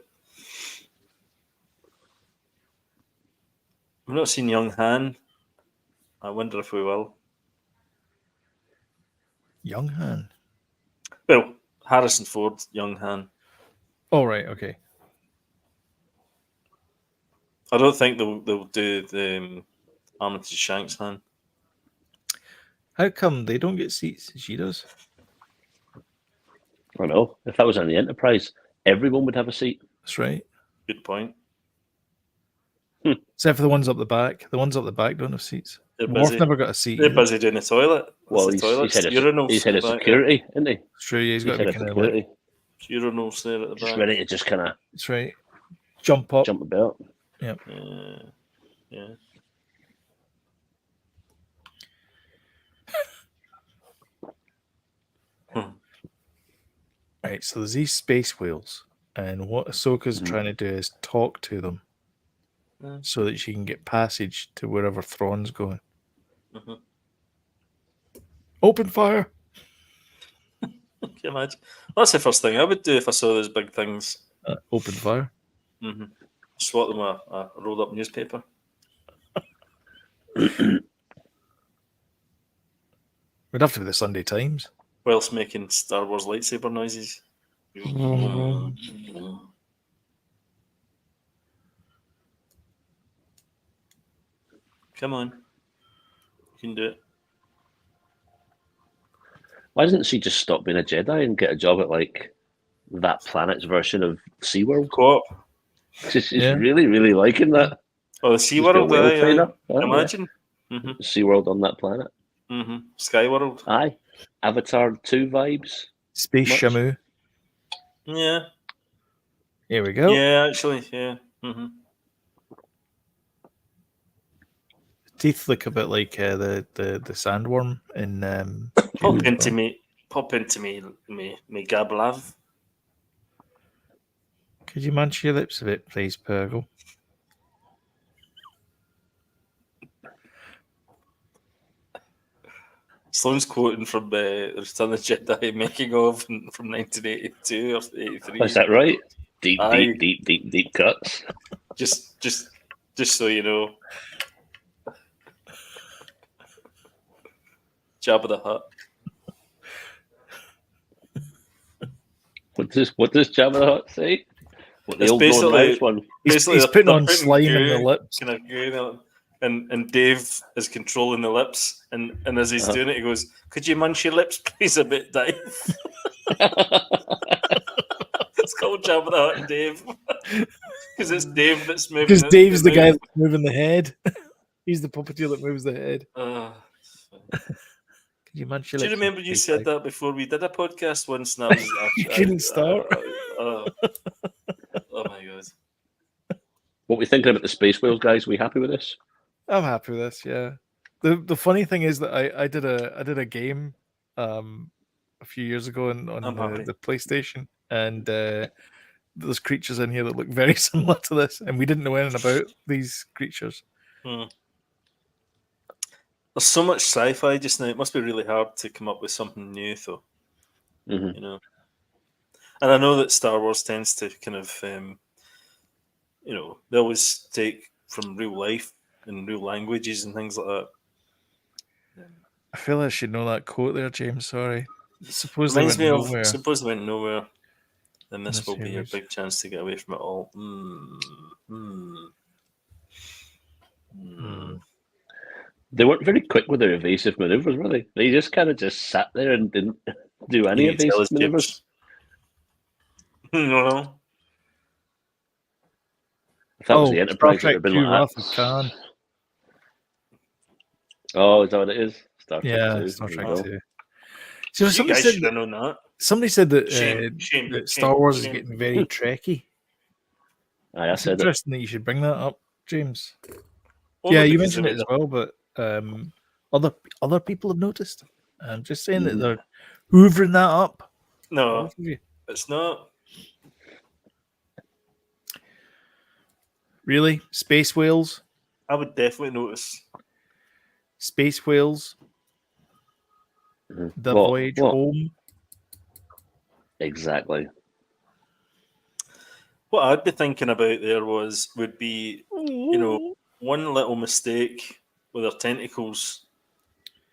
B: We've not seen young Han. I wonder if we will.
A: Young Han.
B: Well, Harrison Ford, young Han.
A: Oh, right, okay.
B: I don't think they'll do the Armitage Shanks Han.
A: How come they don't get seats? She does.
C: I don't know. If that was on the Enterprise, everyone would have a seat.
A: That's right.
B: Good point.
A: Except for the ones up the back. The ones up the back don't have seats.
B: They're
A: Worf
B: busy.
A: never got a seat.
B: They're
A: either.
B: busy doing the toilet.
C: Well,
B: the
C: he
B: toilets,
C: said
B: urinals.
C: he's head
B: at
C: of
B: the back
C: security, isn't he?
A: It's true. He's got to
C: Head
A: be
C: of
A: kind of
C: security.
B: Urinals there at the
C: Just
B: back.
C: ready to just kind of
A: That's right. Jump up.
C: jump about.
A: Yep.
B: Yeah.
A: Right, so there's these space whales, and what Ahsoka's trying to do is talk to them so that she can get passage to wherever Thrawn's going.
B: Mm-hmm.
A: Open fire!
B: Can you imagine? That's the first thing I would do if I saw those big things.
A: Open fire.
B: Mm-hmm. Swat them with a rolled up newspaper.
A: Would have to be the Sunday Times.
B: Whilst making Star Wars lightsaber noises. Come on. You can do it.
C: Why doesn't she just stop being a Jedi and get a job at like that planet's version of SeaWorld?
B: Co-op.
C: She's really, really liking that.
B: Oh, the
C: Just be a
B: SeaWorld,
C: whale trainer.
B: imagine.
C: Yeah. SeaWorld on that planet.
B: Mm-hmm. Skyworld.
C: Aye. Avatar 2 vibes.
A: Space
C: Much.
A: Shamu.
B: Yeah.
A: Here we go.
B: Yeah, actually, yeah. Mm-hmm.
A: Teeth look a bit like the sandworm in.
B: Pop into me, Gablav.
A: Could you munch your lips a bit, please, Purgle?
B: Sloane's quoting from Return of the Jedi making of from 1982 or 83.
C: Is that right?
B: Aye.
C: Deep cuts.
B: Just so you know. Jabba the Hutt.
C: What does Jabba the Hutt say? What the
B: It's
C: old Northern
B: basically-
C: Irish one?
A: He's
B: Basically,
A: putting
B: they're
A: on slime in the
B: goo,
A: lips.
B: kind of goo in the lip. And Dave is controlling the lips, and as he's doing it, he goes, "Could you munch your lips, please, a bit, Dave?" It's called Jabba the Hutt and Dave because it's Dave that's moving.
A: Because Dave's the
B: mouth.
A: guy that's moving the head. He's the puppeteer that moves the head. Could you munch your
B: Do you
A: lips?
B: remember you said that before we did a podcast once? And I was,
A: You couldn't start.
B: Oh my god!
C: What we thinking about the Space Whales, guys? We happy with this?
A: I'm happy with this. Yeah. The funny thing is that I did a game a few years ago on
B: I'm happy.
A: the PlayStation, and there's creatures in here that look very similar to this, and we didn't know anything about these creatures.
B: There's so much sci-fi just now. It must be really hard to come up with something new, though.
C: Mhm.
B: You know, and I know that Star Wars tends to kind of, they always take from real life and real languages and things like that.
A: I feel I should know that quote there, James. Sorry. Suppose they
B: Reminds
A: went
B: me
A: nowhere.
B: of Suppose They Went Nowhere, and
A: in
B: this
A: the
B: will be your
A: series.
B: big chance to get away from it all.
C: They weren't very quick with their evasive maneuvers, were they? They just kind of just sat there and didn't do any
B: You need to tell
C: evasive
B: us,
C: maneuvers.
B: No.
C: If that was
A: Oh,
C: the
A: Star
C: Enterprise, it would
A: Trek
C: have been
A: 2
C: like
A: Wrath
C: that.
A: of Khan.
C: Oh, is that what it is? Star Trek
A: Yeah,
C: 2.
A: Star
C: There you
A: Trek
C: go.
A: 2. So
B: You
A: somebody
B: guys
A: said
B: should have known that. Shame,
A: that Star Wars is
B: shame.
A: getting very Trekky.
C: Aye, I
A: It's
C: said it.
A: interesting that you should bring that up, James.
B: Only
A: Yeah, you
B: because
A: mentioned
B: they
A: it as
B: made
A: well, but other people have noticed. I'm just saying that
C: Mhm.
A: they're hoovering that up.
B: No,
A: Both of you.
B: it's not.
A: Really? Space whales?
B: I would definitely notice.
A: Space whales?
C: Mhm.
A: The
C: What?
A: voyage
C: What?
A: home?
C: Exactly.
B: What I'd be thinking about there would be, one little mistake with their tentacles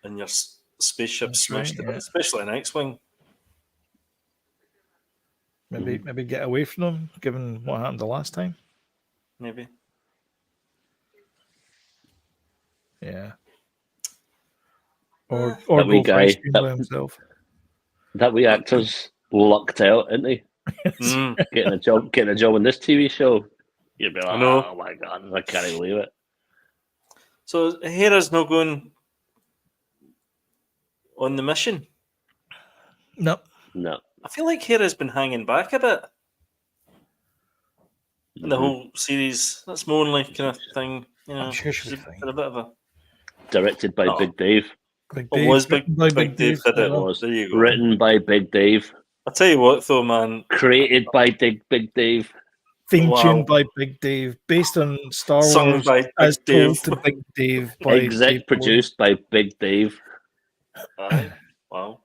B: and your spaceship
A: That's
B: smashed
A: right,
B: it,
A: yeah.
B: especially an X-wing.
A: Maybe get away from them, given what happened the last time.
B: Maybe.
A: Yeah. Or
C: That wee
A: go for ice
C: guy,
A: cream by himself.
C: that wee actor's lucked out, isn't he?
B: Mm,
C: Getting a job in this TV show. You'd be like,
B: I know.
C: oh my god, I can't believe it.
B: So Hera's not going on the mission.
A: No.
C: No.
B: I feel like Hera's been hanging back a bit in the
C: Mhm.
B: whole series. That's my only kind of thing.
A: I'm sure
B: She's
A: she'll be fine.
B: been a bit of a.
C: Directed by
B: Oh.
C: Big Dave.
A: Big
B: It
A: Dave.
B: was
A: written by
B: Big Dave did
A: as
B: it.
A: well.
C: Was
B: There you go.
C: written by Big Dave.
B: I'll tell you what, though, man.
C: Created by Big Dave.
A: Theme
B: Wow.
A: tuned by Big Dave, based on Star
B: Sung
A: Wars
B: by Big
A: as told
B: Dave.
A: to Big Dave by
C: Exec
A: Jay
C: produced by Big Dave.
B: Aye. Wow.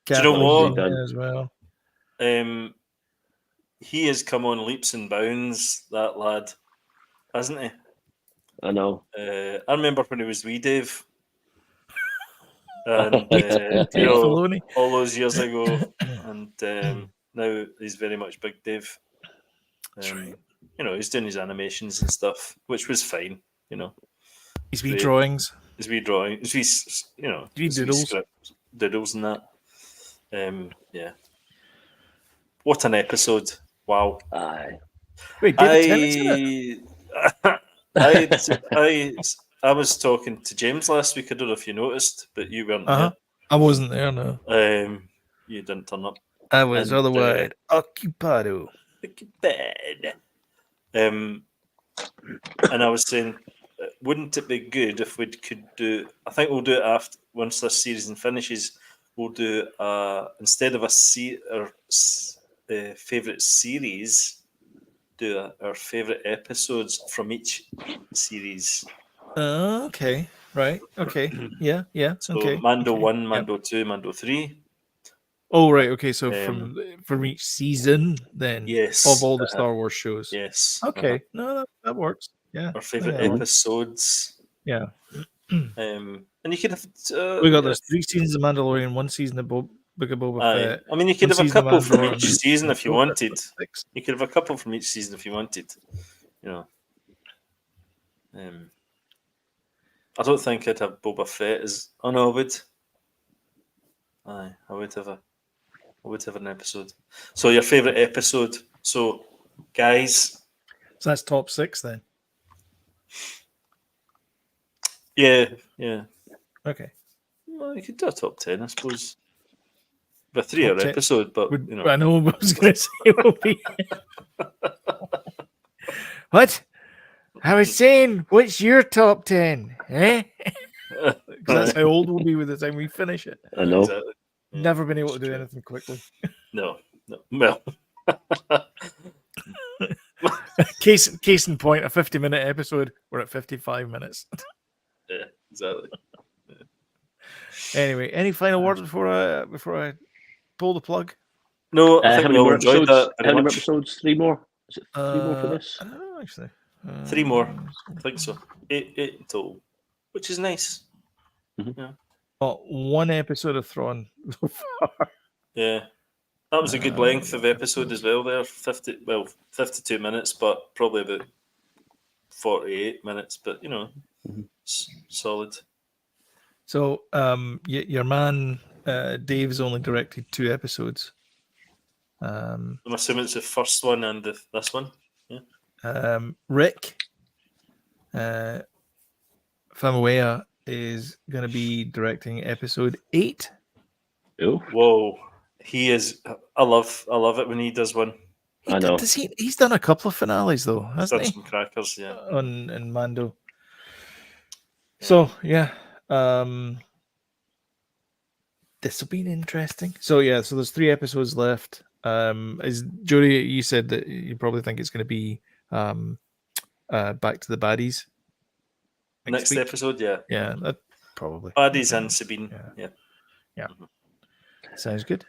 B: Do you
A: Cat
B: know
C: Nicely
B: what?
C: done.
A: as well.
B: He has come on leaps and bounds, that lad, hasn't he?
C: I know.
B: I remember when he was wee Dave. And,
A: Dave Filoni.
B: all those years ago. And now he's very much Big Dave.
A: That's right.
B: He's doing his animations and stuff, which was fine,
A: His wee
B: Great.
A: drawings.
B: His wee drawing, his wee, his wee
A: doodles.
B: script, doodles and that. Yeah. What an episode. Wow.
C: Aye.
A: Wait, David Tennant's in it?
B: I was talking to James last week. I don't know if you noticed, but you weren't
A: I wasn't there, no.
B: there. You didn't turn up.
A: I was
B: And,
A: otherwise occupado.
B: Bad. And I was saying, wouldn't it be good if we could do? I think we'll do it after once this season finishes. We'll do instead of our favorite series, do our favorite episodes from each series.
A: Okay. Right. Okay. Yeah.
B: So
A: Okay.
B: Mando
A: okay.
B: 1,
A: Yep.
B: Mando 2, Mando 3.
A: Oh, right. Okay. So from each season, then,
B: Yes,
A: of all the Star Wars shows.
B: Yes.
A: Okay. No, that works. Yeah.
B: Our favorite
A: Yeah.
B: episodes.
A: Yeah.
B: And you could have.
A: We got there's 3 seasons of Mandalorian, 1 season of Book of Boba
B: Aye.
A: Fett.
B: I mean, you could
A: 1
B: have a
A: season of
B: couple from
A: Andor,
B: each
A: and
B: season if you
A: Ahsoka,
B: wanted.
A: 6.
B: You could have a couple from each season if you wanted. I don't think I'd have Boba Fett as. Oh no, I would. Aye, I would have an episode. So your favorite episode. So, guys.
A: So that's top 6 then.
B: Yeah.
A: Okay.
B: Well, you could do a top 10, I suppose. A 3-hour
A: 10.
B: episode, but
A: I know what I was going to say. It will be. What? I was saying, what's your top 10? Eh? Because that's how old we'll be with the time we finish it.
C: I know.
B: Exactly. Yeah,
A: Never been able to
B: it's
A: do
B: true.
A: anything quickly.
B: No. Well,
A: Case in point, a 50-minute episode, we're at 55 minutes.
B: yeah, exactly.
A: Anyway, any final words before I pull the plug?
B: No, I
C: How
B: think we
C: many
B: all
C: more
B: enjoyed
C: episodes?
B: that
C: How
B: very
C: many more
B: much.
C: episodes? 3 more? Is it 3 more for this?
A: I don't know, actually.
B: 3 more. I think so. 8 in total, which is nice.
A: Well, 1 episode of Thrawn so far.
B: Yeah. That was a good length of episode as well there. 52 minutes, but probably about 48 minutes, but solid.
A: So, your man Dave's only directed 2 episodes.
B: I'm assuming it's the first one and this one. Yeah.
A: Rick Famuyiwa is going to be directing episode 8.
C: Oh,
B: Whoa. He is. I love it when he does one.
C: I know.
A: He's done a couple of finales though,
B: He's
A: hasn't
B: done
A: he?
B: some crackers, yeah.
A: On Mando. So yeah, this will be interesting. So yeah, so there's 3 episodes left. As Jody, you said that you probably think it's going to be Back to the Baddies
B: Next
A: week.
B: episode, yeah.
A: Yeah, that probably.
B: Baddies and Sabine. Yeah.
A: Sounds good.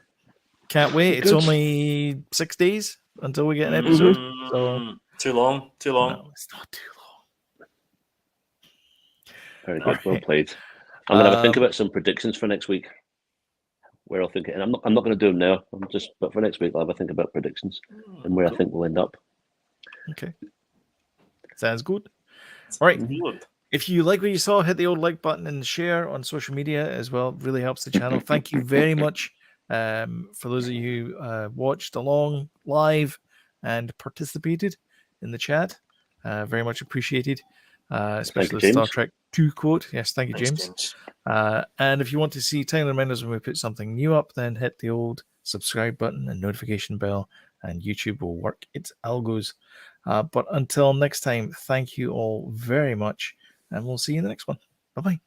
A: Can't wait. It's
C: Good.
A: only 6 days until we get an episode. So
B: Too long.
A: no, it's not too long.
C: Very good. Well
A: Alright.
C: played. I'm going to have a think about some predictions for next week. Where I'll think, and I'm not going to do them now. But for next week, I'll have a think about predictions and where I think we'll end up.
A: Okay. Sounds good. All right.
B: Good.
A: If you like what you saw, hit the old like button and share on social media as well. It really helps the channel. Thank you very much for those of you who watched along live and participated in the chat. Very much appreciated, especially the Star
C: James.
A: Trek 2 quote. Yes, thank you,
B: Thanks,
A: James. And if you want to see time reminders when we put something new up, then hit the old subscribe button and notification bell, and YouTube will work its algos. But until next time, thank you all very much, and we'll see you in the next one. Bye-bye.